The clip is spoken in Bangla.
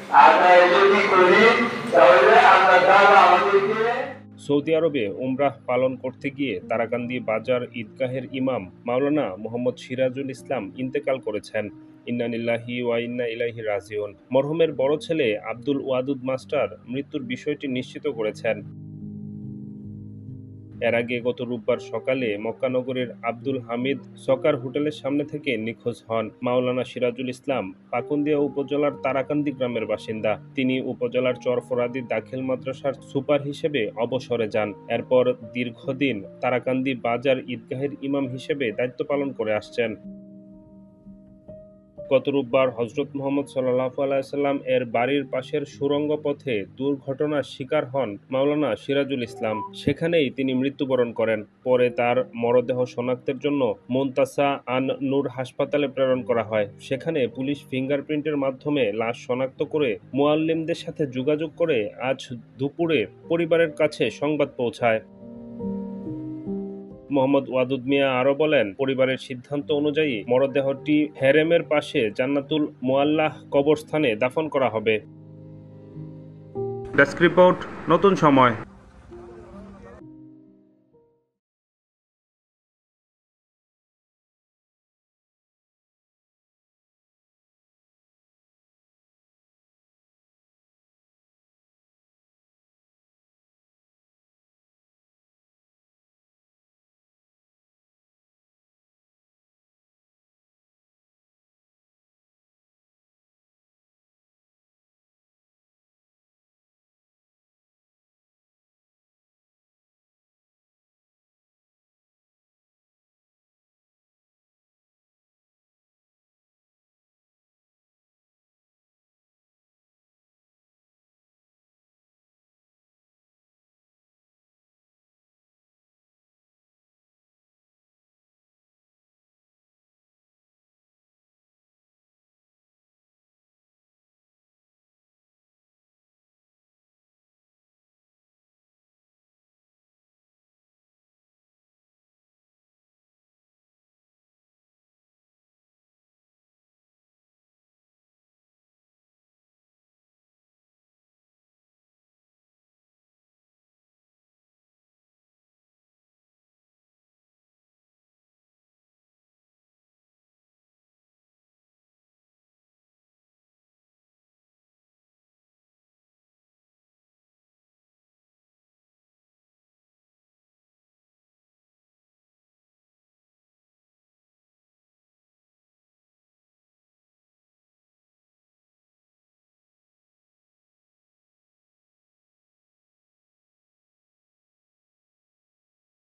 আমরা যদি করি তাহলে আল্লাহ তাআলা আমাদেরকে। সৌদি আরবে উমরাহ পালন করতে গিয়ে তারাকান্দি বাজার ঈদগাহের ইমাম মাওলানা মোহাম্মদ সিরাজুল ইসলাম ইন্তেকাল করেছেন। ইন্না লিল্লাহি ওয়া ইন্না ইলাইহি রাজিউন। মরহুমের বড় ছেলে আব্দুল ওয়াদুদ মাস্টার মৃত্যুর বিষয়টি নিশ্চিত করেছেন। এর আগে গত রোববার সকালে মক্কানগরীর আব্দুল হামিদ সকার হোটেলের সামনে থেকে নিখোঁজ হন মাওলানা সিরাজুল ইসলাম। পাকুন্দিয়া উপজেলার তারাকান্দি গ্রামের বাসিন্দা। তিনি উপজেলার চরফরাদি দাখিল মাদ্রাসার সুপার হিসেবে অবসরে যান। এরপর দীর্ঘদিন তারাকান্দি বাজার ঈদগাহের ইমাম হিসেবে দায়িত্ব পালন করে আসছেন। গত রোববার হযরত মুহাম্মদ সাল্লাল্লাহু আলাইহি ওয়াসাল্লাম এর বাড়ির পাশের সুড়ঙ্গ পথে দুর্ঘটনার শিকার হন মাওলানা সিরাজুল ইসলাম। সেখানেই তিনি মৃত্যুবরণ করেন। পরে তার মরদেহ শনাক্তের জন্য মুনতাসা আন নূর হাসপাতালে প্রেরণ করা হয়। সেখানে পুলিশ ফিঙ্গারপ্রিন্টের মাধ্যমে লাশ শনাক্ত করে মুআল্লিমদের সাথে যোগাযোগ করে আজ দুপুরে পরিবারের কাছে সংবাদ পৌঁছায়। মোহাম্মদ ওয়াদুদ মিয়া আরও বলেন, পরিবারের সিদ্ধান্ত অনুযায়ী মরদেহটি হেরেমের পাশে জান্নাতুল মুআল্লাহ কবরস্থানে দাফন করা হবে। ডেস্ক রিপোর্ট, নতুন সময়।